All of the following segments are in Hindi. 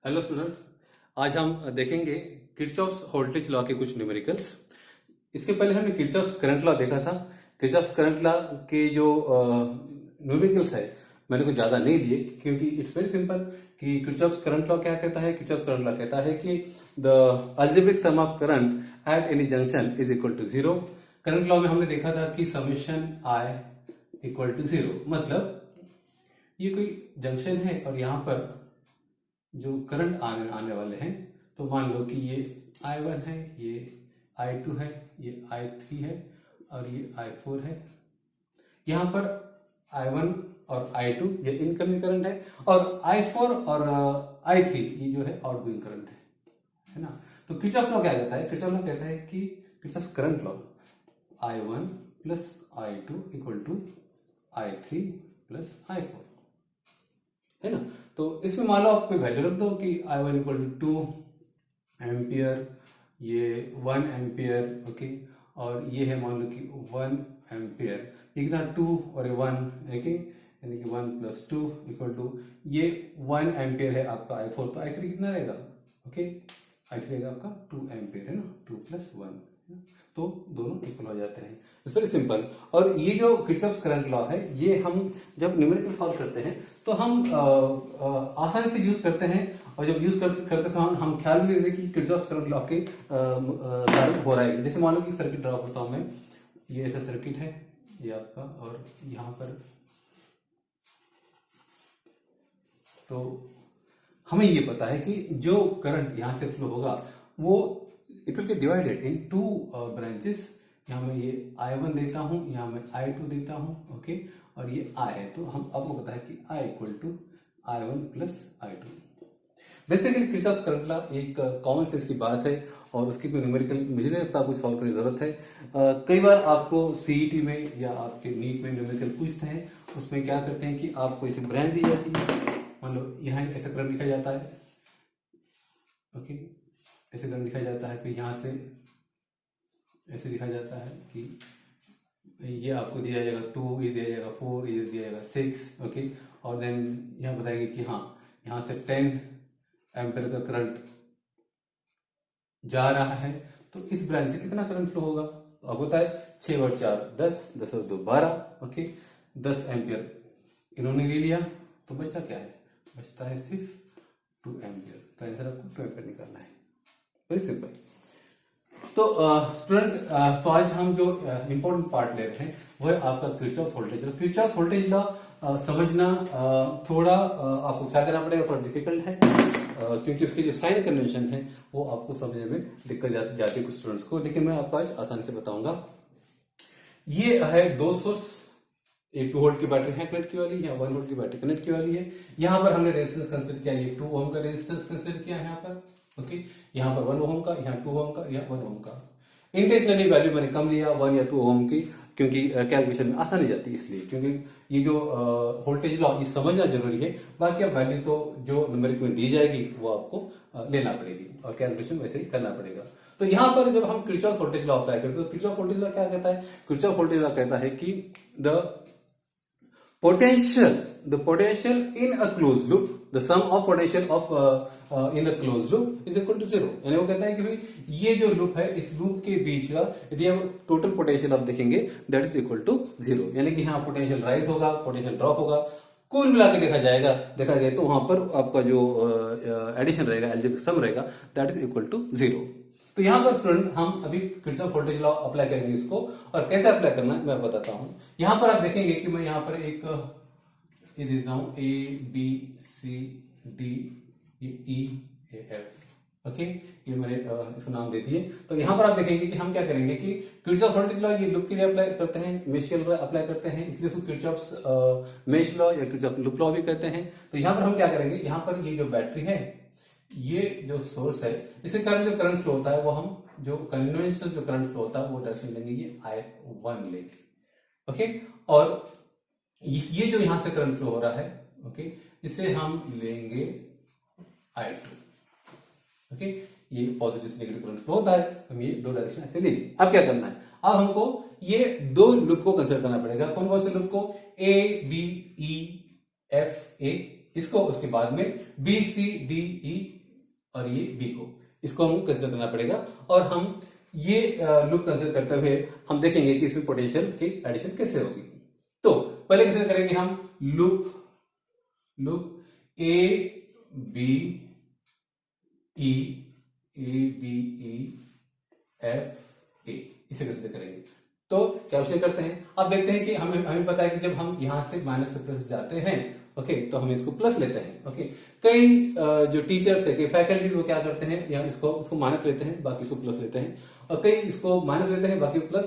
हेलो स्टूडेंट्स, आज हम देखेंगे किरचॉफ्स वोल्टेज लॉ के कुछ न्यूमेरिकल्स। इसके पहले हमने किरचॉफ्स करंट लॉ देखा था। किरचॉफ्स करंट लॉ के जो न्यूमेरिकल्स है मैंने कुछ ज्यादा नहीं दिए क्योंकि इट्स वेरी सिंपल कि किरचॉफ्स करंट लॉ क्या कहता है। किरचॉफ्स करंट लॉ कहता है कि the algebraic sum of current at any junction is equal to zero. Current law में हमने देखा था कि summation I equal to zero, मतलब ये कोई जंक्शन है और यहाँ पर जो करंट आने वाले हैं, तो मान लो कि ये I1 है, ये I2 है, ये I3 है और ये I4 है। यहाँ पर I1 और I2 ये इनकमिंग करंट है और I4 और I3 ये जो है आउटगोइंग करंट है ना। तो किरचॉफ लॉ क्या कहता है? किरचॉफ लॉ कहता है कि Kirchhoff current law I1 plus I2 equal to I3 plus I4 है ना। तो इसमें मान लो आप कोई वैल्यू रख दो कि I1 इक्वल टू 2 एम्पियर, ये 1 एम्पियर, ओके, और ये है मान लो कि 1 एम्पियर। ये कितना 2 और ये 1, ओके, यानी कि 1 प्लस 2 इक्वल टू ये 1 एम्पियर है आपका I4, तो I3 कितना रहेगा? ओके, I3 रहेगा आपका 2 एम्पियर, है ना, 2 प्लस 1, तो दोनों इक्वल हो जाते हैं। It's very simple. और ये जो किरचॉफ्स करंट लॉ है ये हम जब न्यूमेरिकल सॉल्व करते हैं तो हम आसानी से यूज करते हैं, और जब यूज करते समय हम ख्याल नहीं रखते कि किरचॉफ्स करंट लॉ के लागू हो रहा है। जैसे मान लो कि सर्किट ड्रा करता हूं मैं, ये ऐसा सर्किट है ये आपका, और यहाँ पर तो हमें ये पता है कि जो करंट यहां से फ्लो होगा वो it will get divided in two branches. यहाँ मैं ये I1 देता हूं, यहाँ मैं I2 देता हूं, ओके, और ये I है, तो हम आपको पता है कि I equal to I1 plus I2। Basically Kirchhoff's current law एक कॉमन सेंस की बात है और उसकी कोई न्यूमेरिकल मुझे नहीं लगता आपको सॉल्व करने की जरूरत है। कई बार आपको सीईटी में या आपके नीट में न्यूमेरिकल पूछते हैं, उसमें क्या करते हैं कि आपको इसे ब्रांच दी जाती है। मान लो यहाँ ऐसा करंट दिखाया जाता है, ओके, ऐसे करंट दिखाया जाता है कि यहाँ से ऐसे दिखाया जाता है कि ये आपको दिया जाएगा 2, ये दिया जाएगा 4, ये दिया जाएगा 6, ओके, और देन यहाँ बताएगा कि हाँ यहाँ से 10 एम्पियर का करंट जा रहा है, तो इस ब्रांच से कितना करंट फ्लो होगा? तो आपको पता है 6 और 4 10, 10 और 2 12, ओके, 10 एम्पियर इन्होंने ले लिया, तो बचता क्या है? बचता है सिर्फ 2 एम्पियर। तो आंसर आपको 2 एम्पियर निकालना है। Very simple. तो स्टूडेंट, तो आज हम जो इम्पोर्टेंट पार्ट ले रहे हैं वो है आपका Kirchhoff voltage law. Kirchhoff voltage law समझना थोड़ा आपको क्या करना पड़ेगा, थोड़ा डिफिकल्ट है, क्योंकि उसकी जो साइन कन्वेंशन है वो आपको समझने में दिक्कत जाती है कुछ स्टूडेंट्स को, लेकिन मैं आपको आज आसानी से बताऊंगा। ये है 2 सोर्स, एक 2 वोल्ट की बैटरी है कनेक्ट की वाली, या 1 वोल्ट की बैटरी कनेक्ट की वाली है। यहाँ पर हमने रेजिस्टेंस कंसिडर किया, ये 2 ओम का रेजिस्टेंस कंसिडर किया है यहाँ पर, ओके, यहाँ पर 1 ओम का, यहाँ 2 ओम का, यहाँ 1 ओम का। इंटेंशनली वैल्यू मैंने कम लिया 1 या 2 ओम की, क्योंकि कैलकुलेशन में आसानी जाती है, इसलिए, क्योंकि ये जो वोल्टेज लॉ ये समझना जरूरी है। बाकी अब वैल्यू तो जो न्यूमेरिकल में दी जाएगी वो आपको लेना पड़ेगी और कैलकुलेशन वैसे ही करना पड़ेगा। तो यहाँ पर जब हम किरचॉफ वोल्टेज लॉ अप्लाई करते हैं तो किरचॉफ वोल्टेज लॉ क्या कहता है? किरचॉफ वोल्टेज लॉ कहता है कि the potential in a closed loop, the sum of potential of in a closed loop is equal to 0। यानी वो कहता है कि भाई ये जो लूप है, इस लूप के बीच का यदि हम टोटल पोटेंशियल आप देखेंगे दैट इज इक्वल टू 0। यानी कि यहाँ पोटेंशियल राइज होगा, पोटेंशियल ड्रॉप होगा, कुल मिला के देखा जाए तो वहां पर आपका जो एडिशन रहेगा, अलजेब्रिक सम रहेगा, दैट इज इक्वल टू 0। तो यहाँ पर स्टूडेंट हम अभी किरचॉफ वोल्टेज लॉ अप्लाई करेंगे इसको, और कैसे अप्लाई करना है मैं बताता हूँ। यहाँ पर आप देखेंगे कि मैं यहाँ पर एक ये देता हूँ ABCD, ये EAF, ओके, ये मैंने इसको नाम दे दिए। तो यहाँ पर आप देखेंगे कि हम क्या करेंगे कि किरचॉफ वोल्टेज लॉ ये लूप के लिए अप्लाई करते हैं, मेश के लिए अप्लाई करते हैं, इसलिए इसको किरचॉफ मेश लॉ या किरचॉफ लूप लॉ भी कहते हैं। तो यहाँ पर हम क्या करेंगे, यहाँ पर ये जो बैटरी है, ये जो सोर्स है, इसके कारण जो करंट फ्लो होता है वो हम जो कन्वेंशनल जो करंट फ्लो होता है वो डायरेक्शन लेंगे, ये I1 लेंगे, ओके, और ये जो यहां से करंट फ्लो हो रहा है, ओके, इसे हम लेंगे I2, ओके, ये पॉजिटिव से नेगेटिव करंट फ्लो होता है, हम ये 2 डायरेक्शन ऐसे लेंगे। अब क्या करना है, अब हमको ये 2 लूप को कंसिडर करना पड़ेगा। कौन कौन से लूप को? A B E F A इसको उसके बाद में बी सी डी ई और ये बी को, इसको हम कंसिडर करना पड़ेगा। और हम ये लूप कंसिडर करते हुए हम देखेंगे कि इसमें पोटेंशियल की एडिशन कैसे होगी। तो पहले कंसिडर करेंगे हम loop A B E F A, इसे कंसिडर करेंगे। तो कैलकुलेशन करते हैं। अब देखते हैं कि हमें पता है कि जब हम यहां से माइनस से प्लस जाते हैं, ओके, तो हम इसको प्लस लेते हैं। ओके, कई जो टीचर्स है, कई फैकल्टीज वो क्या करते हैं, या इसको माइनस लेते हैं, बाकी इसको प्लस लेते हैं, और कई इसको माइनस लेते हैं, बाकी प्लस,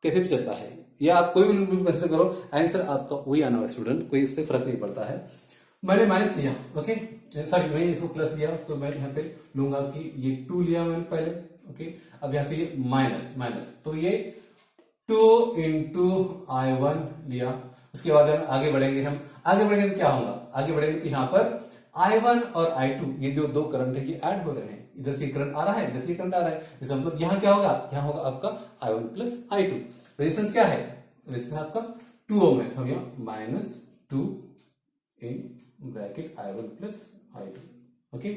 कैसे भी चलता है। या आप कोई भी रूल कंसिडर करो, आंसर आपका वही आना है स्टूडेंट, कोई इससे फर्क नहीं पड़ता है। मैंने माइनस लिया, ओके, सॉरी मैंने इसको प्लस लिया, तो मैं यहाँ पे लूंगा कि ये 2 लिया मैंने पहले, ओके। अब यहाँ से ये माइनस, तो ये 2 इंटू I1 लिया। उसके बाद हम आगे बढ़ेंगे तो क्या होगा, आगे बढ़ेंगे तो यहाँ पर I1 और I2, ये जो दो करंट है ये ऐड हो रहे हैं, इधर से करंट आ रहा है, इधर से करंट आ रहा है, इसका मतलब यहाँ क्या होगा, यहाँ होगा आपका I1 प्लस I2। रेजिस्टेंस क्या है, रेजिस्टेंस आपका 2 ओम है, तो यहाँ -2 in bracket I1 plus I2, okay.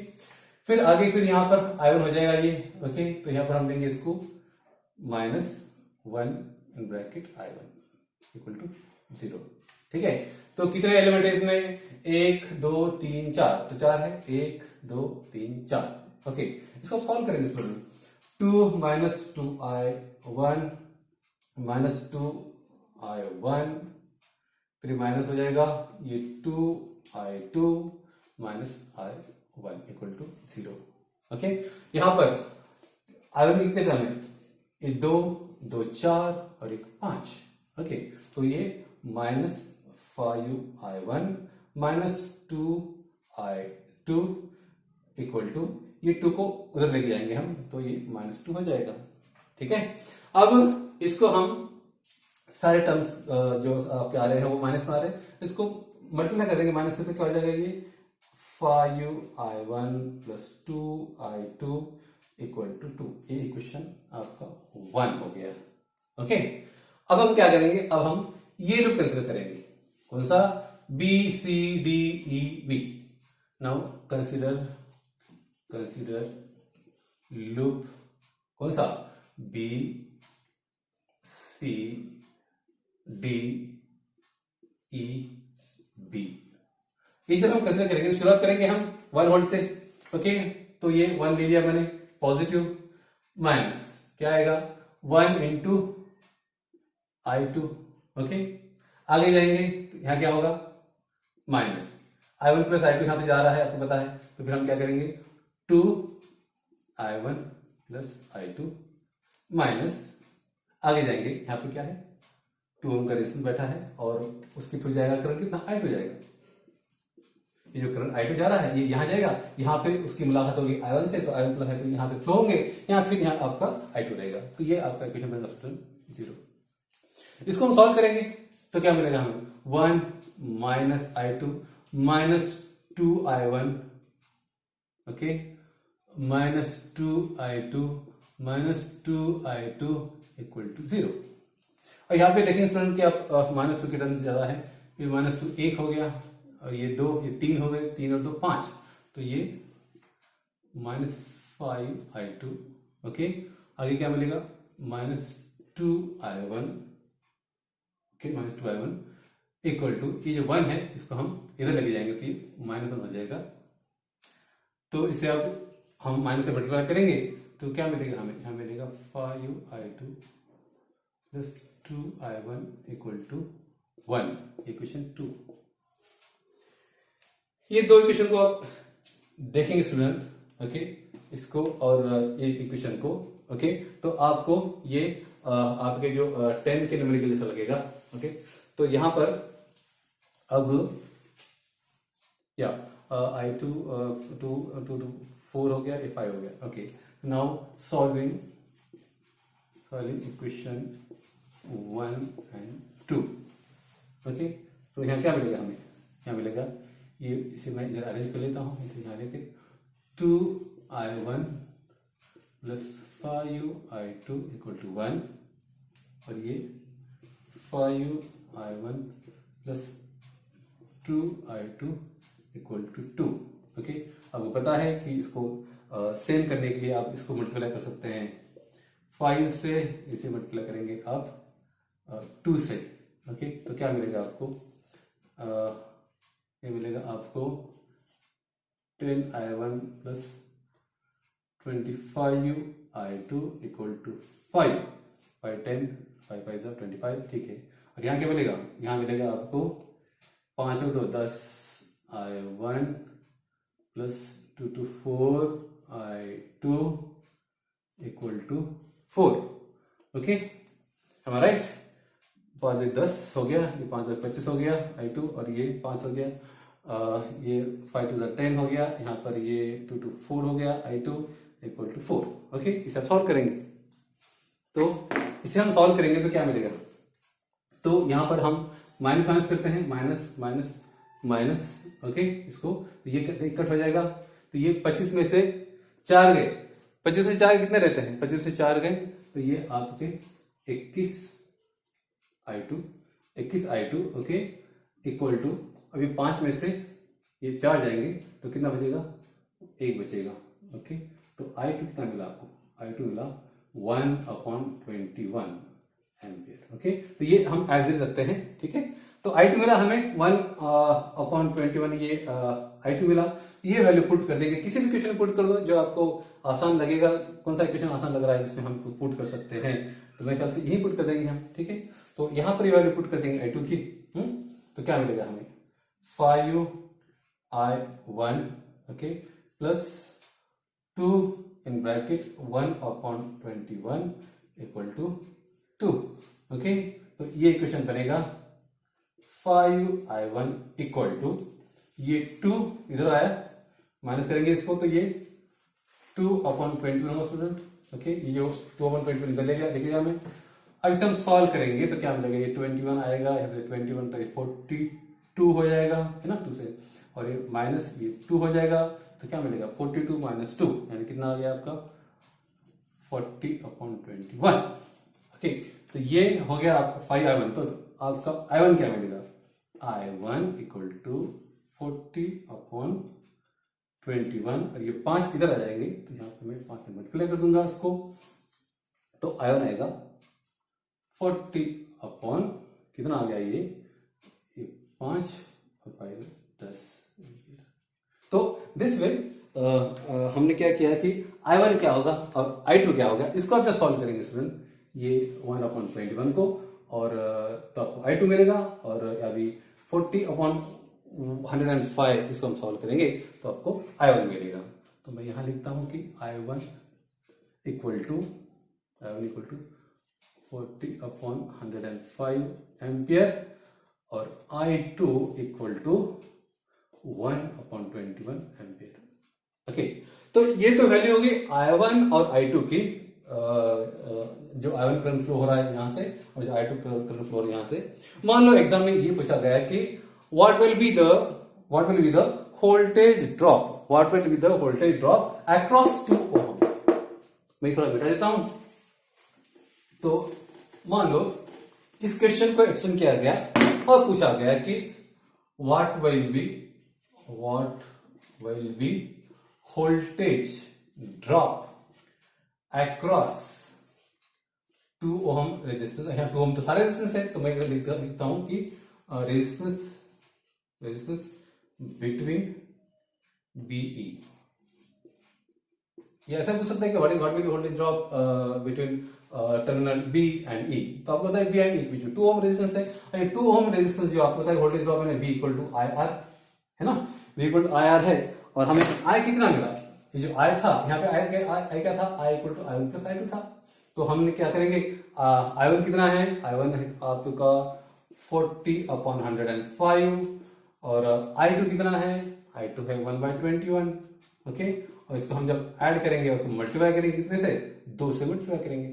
फिर आगे यहाँ पर I1 हो जाएगा ये, ओके, तो यहाँ पर हम देंगे इसको -1 in bracket I1 equal to 0, ठीक है। तो कितने एलिमेंट है इसमें, 1 2 3 4, तो 4 है, 1 2 3 4, ओके। इसको सॉल्व करेंगे स्टूडेंट, 2 -2I1 -2I1, फिर माइनस हो जाएगा ये 2I2 -I1 equal to 0, okay. यहां पर I1 कितने टर्म है, ये 2 2 4 और एक 5, ओके। तो ये -5I1 -2I2 इक्वल टू, ये 2 को उधर लेके जाएंगे हम, तो ये -2 हो जाएगा, ठीक है। अब इसको हम सारे टर्म्स जो आपके आ रहे हैं वो माइनस में आ रहे हैं, इसको मल्टीप्लाई कर देंगे माइनस से, तो क्या हो जाएगा ये 5I1 plus 2I2 equal to 2, ये इक्वेशन आपका 1 हो गया, ओके। अब हम क्या करेंगे, अब हम ये लूप कंसिडर करेंगे, कौन सा, B C D E B. Now consider loop कौन सा, B C D E B. ये जब हम कंसिडर करेंगे, शुरुआत करेंगे हम 1 वोल्ट से, ओके। तो ये 1 ले लिया मैंने, पॉजिटिव, माइनस क्या आएगा 1 इंटू I2, ओके। आगे जाएंगे तो यहां क्या होगा, माइनस I1 प्लस I2 यहां पे जा रहा है, आपको पता है, तो फिर हम क्या करेंगे 2I1 प्लस I2 माइनस, आगे जाएंगे यहां पे क्या है 2 ओम का रेजिस्टेंस बैठा है, और उसके थ्रू जाएगा करंट कितना, I2 जाएगा। ये जो करंट I2 जा रहा है ये यहां जाएगा, यहां पे उसकी मुलाकात होगी I1 से, तो I1 प्लस I2 यहां से फ्लो होंगे, यहां फिर यहां आपका I2 रहेगा, तो ये आपका इक्वेशन बनेगा स्टूडेंट 0। इसको हम सॉल्व करेंगे तो क्या मिलेगा हमें, 1 -I2 -2I1, okay, -2I2 -2I2 equal to 0। और यहाँ पे देखेंगे स्टूडेंट कि आप -2 के टर्म ज्यादा है, ये -2 1 हो गया, और ये 2, ये 3 हो गए, 3 और 2 5, तो ये -5I2, ओके। आगे क्या मिलेगा -2I1, okay, -2I1 equal to, ये जो 1 है इसको हम इधर लेके जाएंगे तो ये -1 हो जाएगा, तो इसे अब हम माइनस से मल्टीप्लाई करेंगे तो क्या मिलेगा हमें, यहाँ मिलेगा 5I2 plus 2I1 equal to 1, equation 2। ये दो इक्वेशन को आप देखेंगे स्टूडेंट, ओके, इसको और ये इक्वेशन को, ओके, तो आपको ये आपके जो 10 के न्यूमेरिकल जैसा लगेगा, ओके। तो यहां पर अब या I2 2 4 हो गया, 5 हो गया, okay. Now solving equation 1 and 2, okay. तो यहाँ क्या मिलेगा हमें, यहाँ मिलेगा ये, इसे मैं इधर अरेंज कर लेता हूँ, इसे यहाँ लेके 2I1 plus 5I2 equal to 1, और ये 5I1 plus 2I2 equal to 2। Okay, आपको पता है कि इसको सेम करने के लिए आप इसको मल्टीप्लाई कर सकते हैं 5 से, इसे मल्टीप्लाई करेंगे आप 2 से। ओके, तो क्या मिलेगा आपको, ये मिलेगा आपको 10i1 plus 25i2 equal to 5 by 10, 5 5 25। ठीक है, और यहाँ क्या मिलेगा, यहाँ मिलेगा आपको 5 और 2 10i1 plus 2 to 4i2 equal to 4। Okay, am I right? 5 10 हो गया, ये 5 25 हो गया i2, और ये 5 हो गया, ये 5 2 10 हो गया, यहाँ पर ये 2 to 4 हो गया i2 इक्वल टू 4। ओके, इसे आप सॉल्व करेंगे, तो इसे हम सॉल्व करेंगे तो क्या मिलेगा, तो यहाँ पर हम माइनस माइनस करते हैं, माइनस माइनस माइनस। ओके, इसको तो ये कट हो जाएगा, तो ये 25 में से 4 गए, 25 में से 4 कितने रहते हैं, 25 में से 4 गए, तो ये आपके 21 i2। ओके, इक्वल टू, अभी 5 में से ये 4 जाएंगे तो कितना बचेगा, 1 बचेगा। ओके, तो i2 कितना मिला आपको, i2 मिला 1/21 एम्पियर। ओके, तो ये हम एज इट रखते हैं। ठीक है, तो i2 मिला हमें 1/21, ये i2 मिला, ये वैल्यू पुट कर देंगे, किसी भी क्वेश्चन में पुट कर दो जो आपको आसान लगेगा। कौन सा क्वेश्चन आसान लग रहा है जिसमें हम पुट कर सकते हैं, तो मैं ख्याल से यही पुट कर देंगे हम। ठीक है, तो यहां पर ये वैल्यू पुट कर देंगे i2 की। तो क्या मिलेगा हमें 5i1 okay plus 2 in bracket 1/21 equal to 2। Okay, तो ये इक्वेशन बनेगा 5i1 इक्वल टू, ये 2 इधर आया, माइनस करेंगे इसको तो ये 2/21 होगा स्टूडेंट। ओके, ये जो 2/21 इधर लेगा हमें। अब इसे हम सॉल्व करेंगे तो क्या मिलेगा, ये 21 आएगा, यहाँ पे 21 तो 42 हो जाएगा, है ना, 2 से, और ये माइनस ये 2 हो जाएगा, तो क्या मिलेगा 42 माइनस 2 यानी कितना आ गया आपका 40/21। ओके, तो ये हो गया आपका 5i1। तो आपका i1 क्या मिलेगा, i1 इक्वल टू 40/21, और ये 5 इधर आ जाएंगे, तो यहाँ पे मैं 5 से मल्टीप्लाई कर दूंगा इसको, तो i1 आएगा 40 कितना आ गया, ये 5 और 5 10। तो दिस वे हमने क्या किया कि i1 क्या होगा और i2 क्या होगा, इसको आप जब सॉल्व करेंगे स्टूडेंट, ये 1/21 को, और तो आपको i2 मिलेगा, और अभी 40/105 इसको हम सॉल्व करेंगे तो आपको i1 मिलेगा। तो मैं यहां लिखता हूं कि i1 इक्वल टू 40/105 एम्पियर, और i2 equal to 1/21 ampere. Okay, तो ये तो वैल्यू होगी i1 और i2 की, जो i1 करंट फ्लो हो रहा है यहां से, और जो i2 करंट फ्लो हो रहा है यहां से। मान लो एग्जाम में ये पूछा गया है कि what will be the voltage drop across 2 ohm। मैं थोड़ा मिटा देता हूं। तो मान लो इस क्वेश्चन को एक्सटेंड किया गया और पूछा गया कि what will be voltage drop across 2 ohm resistance. यहाँ 2 ohm तो सारे रेजिस्टेंस है, तो मैं लिखता हूं कि रेजिस्टेंस बिटवीन BE। ये ऐसा पूछ सकता है कि what will voltage drop between terminal B and E। तो आपको पता है B एंड E बीच में 2 ओम रेजिस्टेंस है, और ये 2 ओम रेजिस्टेंस जो आपको पता है वोल्टेज ड्रॉप है V इक्वल टू IR, है ना, V इक्वल टू IR है, और हमें I कितना मिला, ये जो I था यहाँ पे I क्या था, I equal to I1 plus I2 था। तो हमने क्या करेंगे, I1 कितना है, I1 है आपका 40/105, और i2 कितना है, i2 है 1/21। ओके, और इसको हम जब ऐड करेंगे उसको मल्टीप्लाई करेंगे कितने से, 2 से मल्टीप्लाई करेंगे।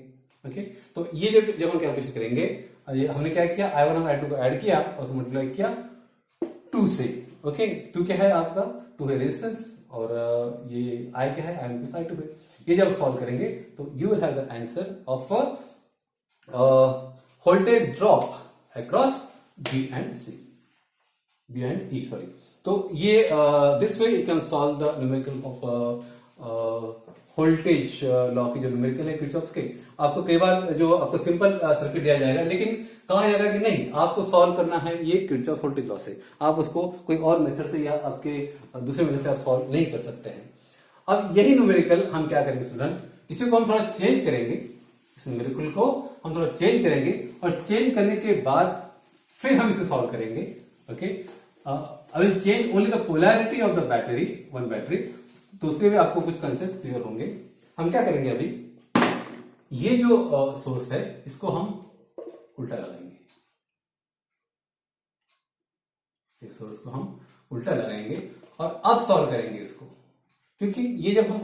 ओके, तो ये जब हम कैलकुलेशन करेंगे, ये हमने क्या किया, i1 और i2 को ऐड किया और उसको मल्टीप्लाई किया 2 से। ओके, 2 क्या है आपका, 2 है रेजिस्टेंस, और ये i क्या है, i1 प्लस i2 है। ये जब सॉल्व करेंगे तो you will have the answer of voltage drop across B and C। B and E, sorry. तो ये this way you can solve the numerical of voltage law की जो न्यूमेरिकल है किरचॉफ के। आपको कई बार जो आपको सिंपल सर्किट दिया जाएगा, लेकिन कहा जाएगा कि नहीं, आपको सॉल्व करना है ये किरचॉफ वोल्टेज लॉ से। आप उसको कोई और मेथड से या आपके दूसरे मेथड से आप सॉल्व नहीं कर सकते हैं। अब यही न्यूमेरिकल हम क्या करेंगे स्टूडेंट, इसी को हम थोड़ा चेंज करेंगे, इस न्यूमेरिकल को हम थोड़ा चेंज करेंगे, और चेंज करने के बाद फिर हम इसे सॉल्व करेंगे। Okay, I will change only the polarity of the battery, one battery, तो उससे भी आपको कुछ कंसेप्ट क्लियर होंगे। हम क्या करेंगे, अभी ये जो सोर्स है इसको हम उल्टा लगाएंगे, इस सोर्स को हम उल्टा लगाएंगे और अब सॉल्व करेंगे इसको, क्योंकि ये जब हम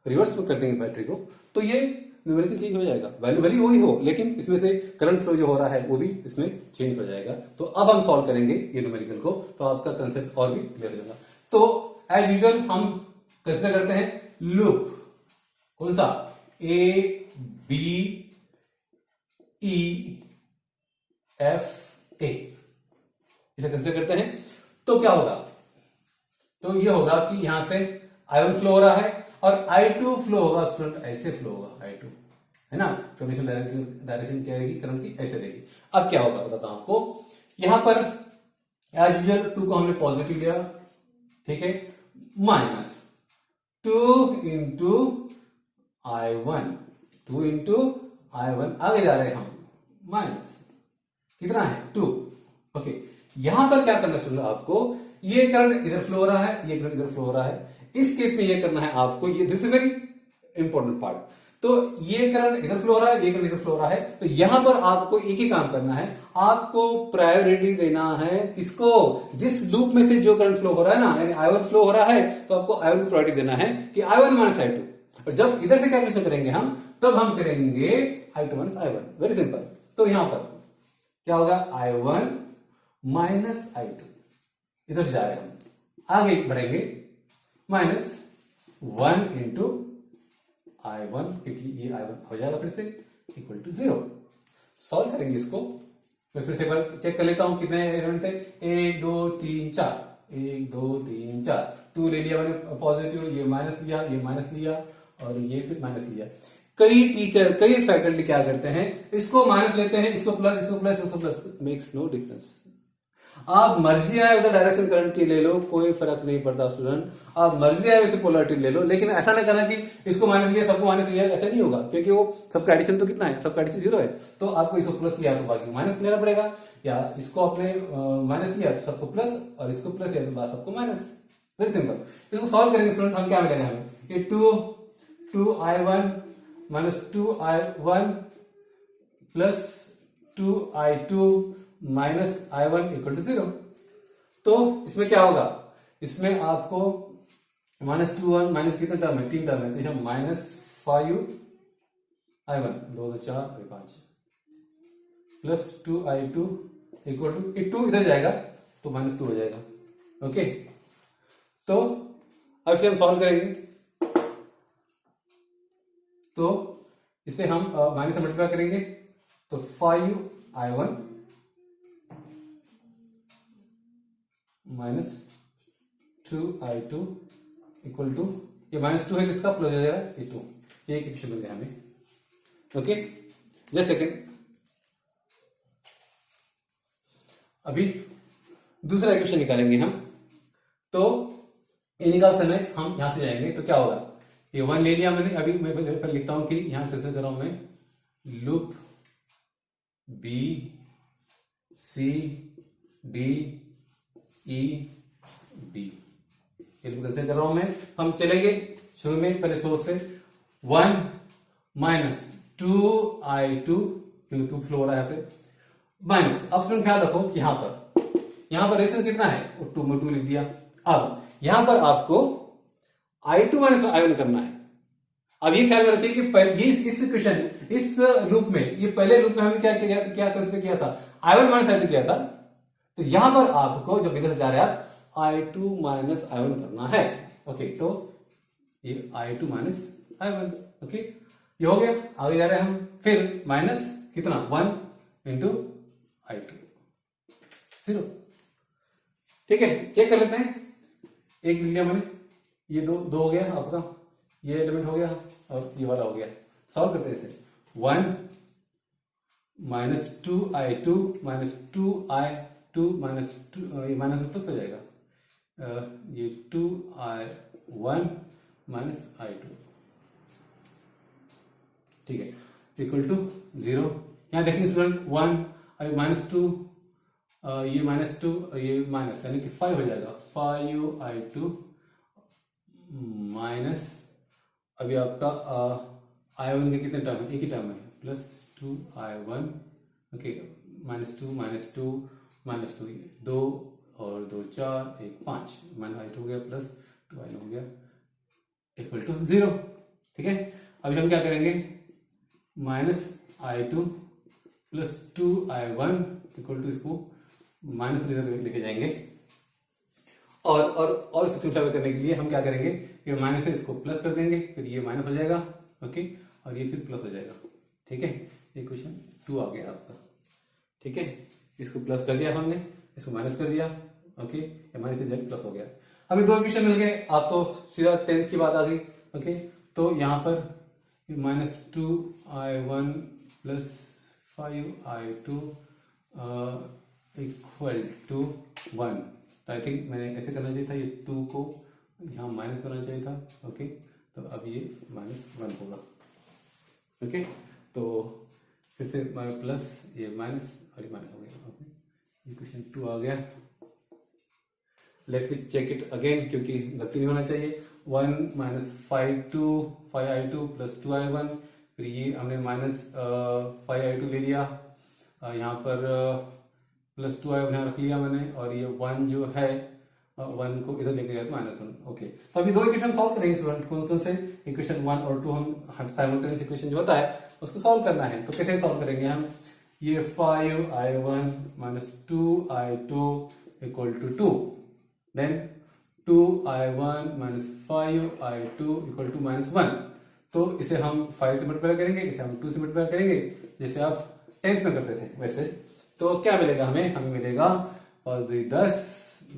रिवर्स में कर देंगे बैटरी को तो ये न्यूमेरिकल चेंज हो जाएगा, वैल्यू वही हो, लेकिन इसमें से करंट फ्लो जो हो रहा है वो भी इसमें चेंज हो जाएगा। तो अब हम सॉल्व करेंगे ये न्यूमेरिकल को, तो आपका कंसेप्ट और भी क्लियर हो जाएगा। तो एज यूजुअल हम कंसिडर करते हैं लूप, कौन सा, ए बी ई एफ ए, इसे कंसिडर करते हैं। तो क्या होगा, तो ये होगा कि यहां से I1 फ्लो हो रहा है और I2 फ्लो होगा स्टूडेंट, ऐसे फ्लो होगा I2, है ना। ट्रांजिशन डायरेक्शन क्या रहेगी करंट की, ऐसे रहेगी। अब क्या होगा बताता हूं आपको, यहां पर एज यूजुअल 2 को हमने पॉजिटिव लिया, ठीक है, minus 2 into I1, 2 into I1, आगे जा रहे हैं हम, माइनस कितना है 2। ओके, यहां पर क्या करना है आपको, ये करंट इधर फ्लो हो रहा है, ये करंट इधर फ्लो हो रहा है, इस केस में ये करना है आपको, ये this is very important part. तो ये करंट इधर फ्लो हो रहा है, ये करंट इधर फ्लो हो रहा है, तो यहां पर आपको एक ही काम करना है, आपको प्रायोरिटी देना है किसको, जिस लूप में से जो करंट फ्लो हो रहा है ना, यानी I1 फ्लो हो रहा है, तो आपको I1 को प्रायोरिटी देना है कि I1 माइनस I2, और जब इधर से कैलकुलेशन करेंगे हम, तब हम करेंगे I2 minus I1, very simple. तो यहां पर क्या होगा, I1 माइनस I2, इधर से जा रहे हैं हम, आगे बढ़ेंगे, माइनस 1 इंटू I1, क्योंकि ये I1 हो जाएगा फिर से इक्वल टू 0। सॉल्व करेंगे इसको, मैं फिर से एक बार चेक कर लेता हूं कितने एलिमेंट थे, 1 2 3 4, 1 2 3 4, 2 ले लिया मैंने पॉजिटिव, ये माइनस लिया, ये माइनस लिया, और ये फिर माइनस लिया। कई टीचर, कई फैकल्टी क्या करते हैं, इसको माइनस लेते हैं, इसको प्लस, इसको प्लस, इसको प्लस, मेक्स नो डिफरेंस। आप मर्जी आए उधर डायरेक्शन करंट की ले लो, कोई फर्क नहीं पड़ता स्टूडेंट, आप मर्जी आए वैसे पोलैरिटी ले लो, लेकिन ऐसा ना करना कि इसको माइनस लिया सबको माइनस लिया, ऐसा नहीं होगा, क्योंकि वो सबका एडिशन तो कितना है, सबका एडिशन 0 है। तो आपको इसको प्लस लिया तो बाकी माइनस लेना पड़ेगा, या इसको आपने माइनस लिया तो सबको प्लस, और इसको प्लस लिया तो सबको माइनस, वेरी सिंपल। इसको सॉल्व करेंगे स्टूडेंट, हम क्या मिलेगा हमें, ये 2I1 minus 2I1 plus 2I2 minus I1 equal to 0। तो इसमें क्या होगा, इसमें आपको माइनस 2 1 माइनस कितने टर्म है, 3 टर्म है, तो यहां minus 5I1, 2 2 4 5 plus 2I2 equal to, ये 2 इधर जाएगा तो माइनस 2 हो जाएगा। ओके, तो अब इसे हम सॉल्व करेंगे, तो इसे हम माइनस से मल्टीप्लाई करेंगे, तो 5I1 minus 2I2 equal to, ये माइनस 2 है तो इसका प्लस हो जाएगा, ये 2, ये एक इक्वेशन मिल गया हमें। ओके, जस्ट सेकेंड, अभी दूसरा इक्वेशन निकालेंगे हम। तो ये निकाल समय हम यहां से जाएंगे, तो क्या होगा, ये 1 ले लिया मैंने, अभी मैं पर लिखता हूं कि यहां कैसे कर रहा हूं मैं, loop B C D E B, ये लूप कैसे कर रहा हूं मैं। हम चलेंगे शुरू में पहले सोर्स से, 1 माइनस 2I2, क्योंकि 2 फ्लो हो रहा है यहाँ पे, माइनस, अब स्टूडेंट ख्याल रखो यहां पर रेजिस्टेंस कितना है, 2 में 2 लिख दिया। अब यहां पर आपको I2 माइनस I1 करना है। अब ये ख्याल में रखिए कि ये इस इक्वेशन, इस लूप में, ये पहले लूप में हमने क्या कंसीडर किया था, I1 माइनस I2 किया था, तो यहां पर आपको जब इधर से जा रहे हैं I2 माइनस I1 करना है। ओके, तो ये I2 माइनस I1, ओके, ये हो गया, आगे जा रहे हैं हम, फिर माइनस कितना, 1 इंटू I2, 0, ठीक है, चेक कर लेते हैं। एक लिख लिया मैंने, ये दो दो हो गया आपका, ये एलिमेंट हो गया और ये वाला हो गया। सॉल्व करते हैं इसे। 1 minus 2i2 minus 2i2 minus 2, ये माइनस प्लस हो जाएगा, ये 2i1 माइनस i2, ठीक है, इक्वल टू 0। यहां देखेंगे स्टूडेंट 1 माइनस 2, ये माइनस 2, ये माइनस, यानी कि 5 हो जाएगा। 5i2 माइनस, अभी आपका i1 के कितने टर्म है, एक ही टर्म है, plus 2i1, okay, minus 2 minus 2 minus 2, 2 और 2 4, 1 5, माइनस i2 हो गया प्लस 2i1 हो गया, इक्वल टू 0। ठीक है, अभी हम क्या करेंगे, minus i2 plus 2i1 equal to, इसको माइनस लेके जाएंगे और इसको सिंपलीफाई करने के लिए हम क्या करेंगे, ये माइनस है इसको प्लस कर देंगे, फिर ये माइनस हो जाएगा, ओके, और ये फिर प्लस हो जाएगा। ठीक है, इक्वेशन 2 आ गया आपका। ठीक है, इसको प्लस कर दिया हमने, इसको माइनस कर दिया, ओके, ये माइनस से जाके प्लस हो गया। अभी दो इक्वेशन मिल गए, आप तो सीधा 10th की बात आ गई। ओके, तो यहाँ पर minus 2i1 plus 5i2 equal to 1। तो आई थिंक मैंने ऐसे करना चाहिए था, ये 2 को यहाँ माइनस करना चाहिए था। ओके, तो अब ये -1 होगा। ओके, तो फिर से प्लस, ये माइनस और ये माइनस हो गया। ओके, इक्वेशन 2 आ गया। Let me check it again, क्योंकि गलती नहीं होना चाहिए। 1 माइनस 5i2 प्लस 2i1, फिर ये हमने माइनस 5i2 ले लिया, यहाँ पर प्लस 2i1 यहाँ रख लिया मैंने, और ये 1 जो है 1 को इधर लेके गया तो -1। ओके, तो अभी दो इक्वेशन सॉल्व करेंगे स्टूडेंट। कौन कौन से, इक्वेशन 1 और 2 हम साइमल्टेनियस इक्वेशन जो होता है उसको सॉल्व करना है। तो कैसे सॉल्व करेंगे हम, ये 5i1 minus 2i2 equal to 2, then 2i1 minus 5i2 equal to -1। तो इसे हम 5 से मल्टीप्लाई करेंगे, इसे हम 2 से मल्टीप्लाई करेंगे, जैसे आप 10th में करते थे वैसे। तो क्या मिलेगा हमें, मिलेगा और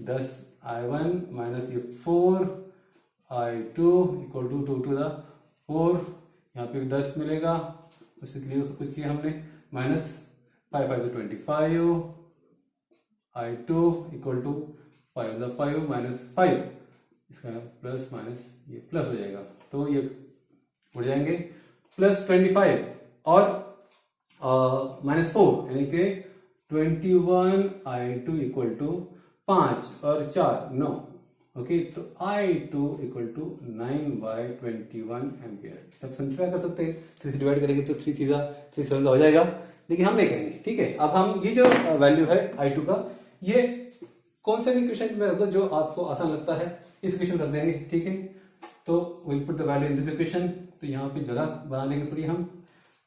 10i1 माइनस ये 4i2 equal to 2 to the 4, यहाँ पे 10 मिलेगा, उसके लिए कुछ किया हमने, माइनस 5 5 से 25, i2 इक्वल टू 5 माइनस 5, इसका प्लस माइनस ये प्लस हो जाएगा, तो ये उड़ जाएंगे, प्लस 25 और -4, यानी कि 21i2 इक्वल टू 5 और 4 9। ओके, तो i2 इक्वल टू 9/21 एम्पियर। सब सिंप्लीफाई कर सकते हैं, 3 से डिवाइड करेंगे तो 3 7 हो जाएगा, लेकिन हम नहीं करेंगे। ठीक है, अब हम ये जो वैल्यू है i2 का, ये कौन से भी क्वेश्चन में रख दो जो आपको आसान लगता है, इस क्वेश्चन रख देंगे। ठीक है, तो will put the value in this equation. तो यहाँ पे जगह बना देंगे थोड़ी हम,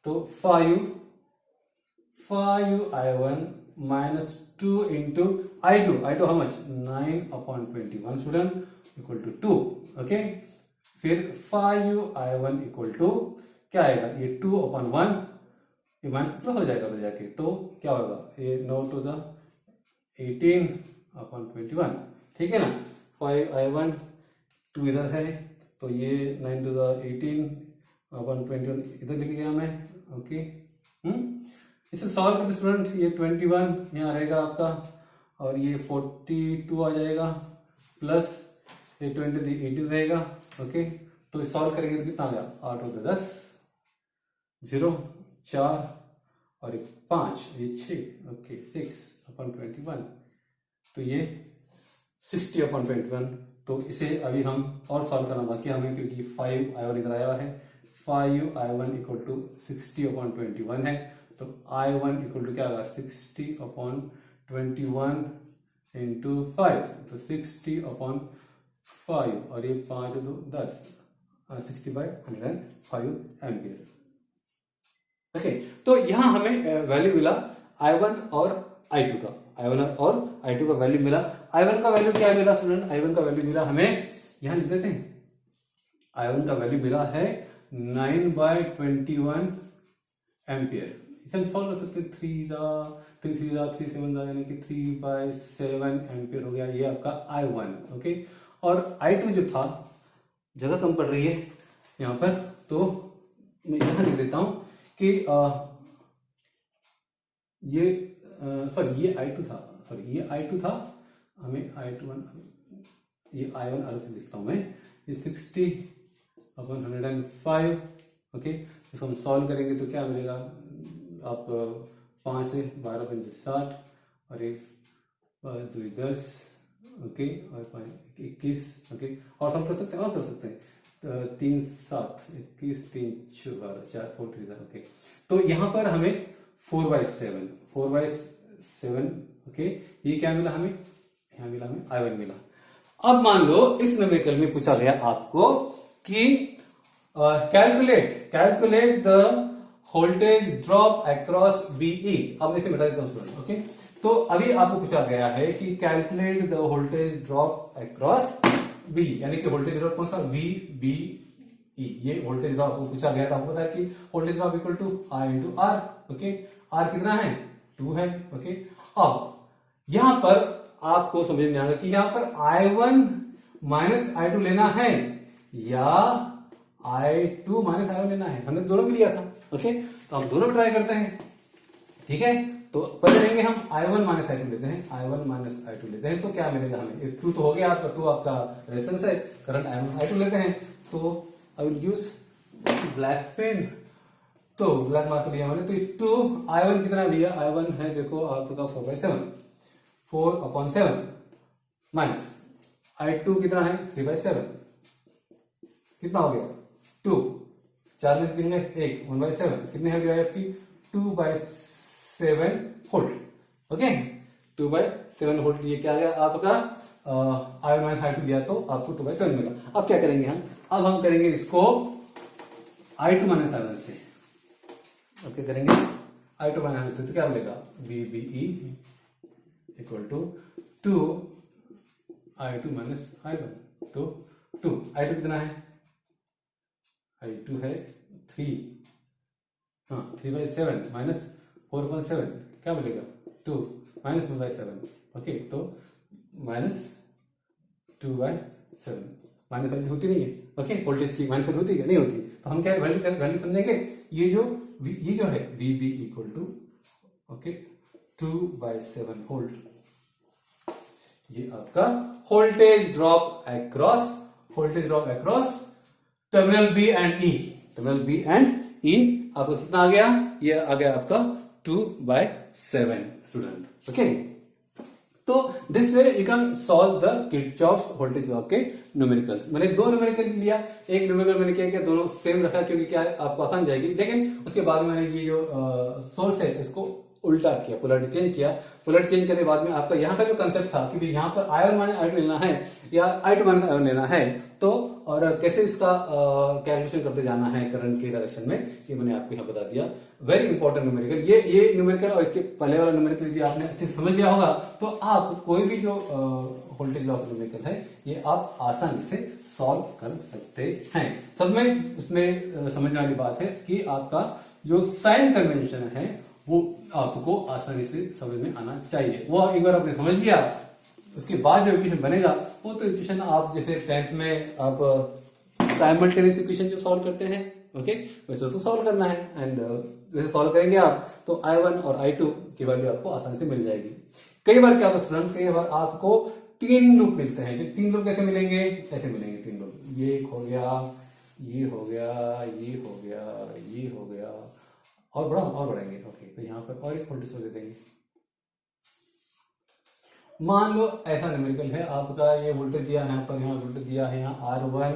तो 5i1 minus 2 into i2 how much, 9/21 student equal to 2। Okay, फिर 5i1 इक्वल टू क्या आएगा, ये 2/1, ये माइनस प्लस हो जाएगा तो जाके, तो क्या होगा, ये 9 to the 18/21। ठीक है ना, 5i1 2 इधर है, तो ये 9 to the 18/21 इधर लेके गया मैं। ओके, इसे सॉल्व करते स्टूडेंट, ये 21 यहाँ रहेगा आपका, और ये 42 आ जाएगा, प्लस ये 20 18 रहेगा। ओके, तो सॉल्व करेंगे तो कितना आ गया, 8 और 10 0 4 और 5, ये 6। ओके, 6/21, तो ये 60/21। तो इसे अभी हम और सॉल्व करना बाकी हमें, क्योंकि 5i1 इधर आया है, 5i1 इक्वल टू 60/21 है, तो i1 इक्वल टू क्या होगा, 60/21 इंटू 5, तो 60/5, और ये 5 2 10, 60/105 एम्पियर। ओके, तो यहां हमें वैल्यू मिला i1 और i2 का, i1 और i2 का वैल्यू मिला। i1 का वैल्यू क्या मिला स्टूडेंट, i1 का वैल्यू मिला हमें, यहां लिख देते हैं, i1 का वैल्यू मिला है 9/21 एम्पियर। इसे हम सॉल्व कर सकते हैं। 3 7 यानी कि 3/7 एम्पियर हो गया, ये आपका I1। ओके, और I2 जो था, जगह कम पड़ रही है यहाँ पर, तो मैं यहाँ लिख देता हूं कि ये ये I2 था, हमें I2 ये I1 अलग से लिखता हूं मैं, ये 60/105। ओके, इसको हम सॉल्व करेंगे तो क्या मिलेगा, आप 5 से 12 पंजे 60 और 1 2 10, ओके, और 5 21। ओके, और सॉल्व कर सकते हैं, 3 7 21 3 12 4 4 3 7। ओके, तो यहाँ पर हमें 4/7। ओके, ये क्या मिला हमें, यहाँ मिला हमें I1 मिला। अब मान लो इस न्यूमेरिकल में पूछा गया आपको कि calculate the voltage drop across BE। अब मैं इसे मिटा देता हूं स्टूडेंट। ओके, तो अभी आपको पूछा गया है कि calculate the voltage drop across B, यानी कि वोल्टेज ड्रॉप कौन सा, VBE। ये वोल्टेज ड्रॉप आपको पूछा गया था, आपको पता है कि voltage drop equal to I into R। Okay, R कितना है, 2 है। ओके, अब यहां पर आपको समझ में आएगा कि यहां पर I1 माइनस I2 लेना है या I2 माइनस I1 लेना है, हमने दोनों भी लिया था। ओके, तो हम दोनों ट्राई करते हैं। ठीक है, तो पहले लेंगे हम I1 माइनस I2 लेते हैं, I1 माइनस I2 लेते हैं, तो क्या मिलेगा हमें, 2 तो हो गया आपका, 2 आपका रेजिस्टेंस है, करंट I1 I2 लेते हैं, तो I will use black pen. तो ब्लैक मार्कर लिया मैंने, तो 2 I1 कितना लिया, I1 है देखो आपका 4/7 माइनस I2 कितना है 3/7, कितना हो गया 2, 4 में से 3 1 1/7, कितने हो गया आपकी 2/7 वोल्ट। ओके, 2/7 वोल्ट, ये क्या गया आपका I1 माइनस I2 लिया तो आपको 2/7 मिला। अब क्या करेंगे अब हम करेंगे इसको I2 माइनस I1 से। ओके, करेंगे I2 माइनस I1 से, तो क्या मिलेगा VBE equal to 2 I2 minus I1, तो 2 I2 कितना है, I2 है 3/7 माइनस 4/7, क्या मिलेगा 2 माइनस 1/7। ओके, तो माइनस 2/7, माइनस वैल्यू होती नहीं है। ओके, वोल्टेज की माइनस वैल्यू होती है, नहीं होती, तो हम क्या वैल्यू समझेंगे, ये जो है VB equal to okay 2/7 volt, ये आपका voltage drop across terminal B and E। Terminal B and E आपका कितना आ गया, ये आ गया आपका 2/7 स्टूडेंट। ओके, तो this way you can solve the Kirchhoff's voltage law के न्यूमेरिकल्स। मैंने 2 न्यूमेरिकल लिया, एक न्यूमेरिकल मैंने क्या किया, दोनों सेम रखा क्योंकि क्या है आपको आसान जाएगी, लेकिन उसके बाद में मैंने ये जो सोर्स है इसको उल्टा किया, पोलैरिटी चेंज किया। पोलैरिटी चेंज करने के बाद में आपका यहाँ का जो कंसेप्ट था कि यहाँ पर I1 माइनस I2 लेना है या I2 माइनस I1 लेना है, तो और कैसे इसका कैलकुलेशन करते जाना है करंट के डायरेक्शन में, ये मैंने आपको यहाँ बता दिया। वेरी इंपॉर्टेंट न्यूमेरिकल, ये न्यूमेरिकल और इसके पहले वाला न्यूमेरिकल यदि आपने अच्छे से समझ लिया होगा तो आप कोई भी जो वोल्टेज लॉ का न्यूमेरिकल है ये आप आसानी से सॉल्व कर सकते हैं। सब में उसमें समझने वाली बात है कि आपका जो साइन कन्वेंशन है वो आपको आसानी से समझ में आना चाहिए। वो एक बार आपने समझ लिया, उसके बाद जो इक्वेशन बनेगा वो तो इक्वेशन आप जैसे 10th में आप साइमल्टेनियस इक्वेशन जो सॉल्व करते हैं, ओके, वैसे उसको सॉल्व करना है। एंड वैसे सॉल्व करेंगे आप तो I1 और I2 की वैल्यू आपको आसानी से मिल जाएगी। कई बार क्या होता है स्टूडेंट, कई बार आपको 3 लूप मिलते हैं। जब 3 लूप कैसे मिलेंगे, ऐसे मिलेंगे 3 लूप, ये हो गया, ये हो गया, ये हो गया, ये हो गया, और बढ़ाएंगे। ओके, तो यहाँ पर और एक वोल्टेज सोर्स दे देंगे। मान लो ऐसा न्यूमेरिकल है आपका, ये वोल्टेज दिया है यहाँ पर, यहाँ वोल्टेज दिया है, यहाँ R1,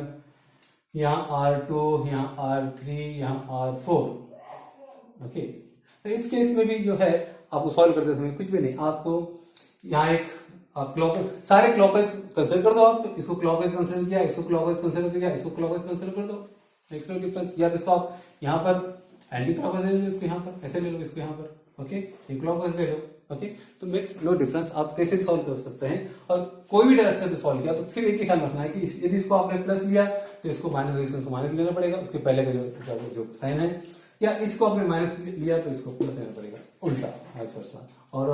यहाँ R2, यहाँ R3, यहाँ R4। ओके, तो इस केस में भी जो है आपको सॉल्व करते समय कुछ भी नहीं, आपको यहाँ एक क्लॉक सारे क्लॉकवाइज कंसिडर कर दो। आप इसको क्लॉकवाइज कंसिडर किया, इसको क्लॉकवाइज कंसिडर किया, इसको क्लॉकवाइज कंसिडर कर दो, नेक्स्ट डिफरेंस। या तो इसको आप यहाँ पर एंटी क्लॉकवाइज ले लो, इसको यहाँ पर ऐसे ले लो, इसको यहाँ पर ओके, ये क्लॉकवाइज ले लो। ओके, तो मेक्स नो डिफरेंस, आप कैसे भी सॉल्व कर सकते हैं। और कोई भी डायरेक्शन में सॉल्व किया तो सिर्फ एक ही ख्याल रखना है कि यदि इसको आपने प्लस लिया तो इसको माइनस रेजिस्टेंस को माइनस लेना पड़ेगा, उसके पहले का जो साइन है या इसको आपने माइनस लिया तो इसको प्लस लेना पड़ेगा, उल्टा वाइस वर्सा। और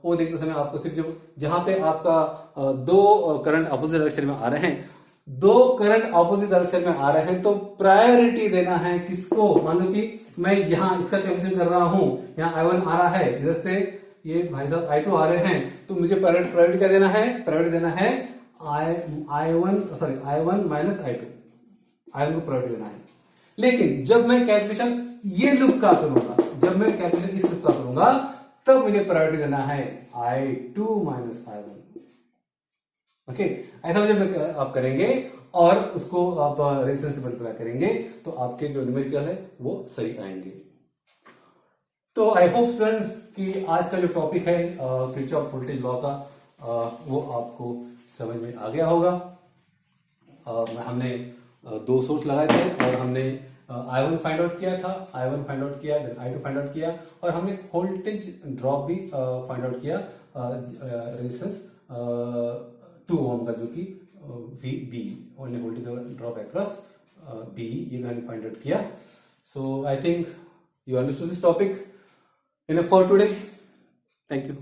वो देखते समय आपको सिर्फ जब जहां पे आपका दो करंट अपोजिट डायरेक्शन में आ रहे हैं, दो करंट अपोजिट डायरेक्शन में आ रहे हैं, तो प्रायोरिटी देना है किसको। मान लो कि मैं यहां इसका कैलकुलेशन कर रहा हूं, यहाँ I1 आ रहा है, इधर से ये भाई साहब I2 आ रहे हैं, तो मुझे प्रायोरिटी क्या देना है, प्रायोरिटी देना है I1 माइनस I2, I1 को प्रायोरिटी देना है। लेकिन जब मैं कैलकुलेशन ये लूप का करूंगा, जब मैं कैलकुलेशन इस लूप का करूंगा, तब मुझे प्रायोरिटी देना है I2 माइनस I1। ओके, ऐसा जब आप करेंगे और उसको आप रेजिस्टेंस से मल्टीप्लाई करेंगे तो आपके जो न्यूमेरिकल है वो सही आएंगे। तो आई होप स्टूडेंट कि आज का जो टॉपिक है किरचॉफ वोल्टेज लॉ का वो आपको समझ में आ गया होगा। हमने दो सोर्स लगाए थे और हमने I1 फाइंड आउट किया था, I1 फाइंड आउट किया, देन I2 फाइंड आउट किया, और हमने वोल्टेज ड्रॉप भी फाइंड आउट किया रेजिस्टेंस 2 ओम का, जो कि B only voltage drop across B, ये मैंने फाइंड आउट किया। So I think you understood this topic enough for today. Thank you.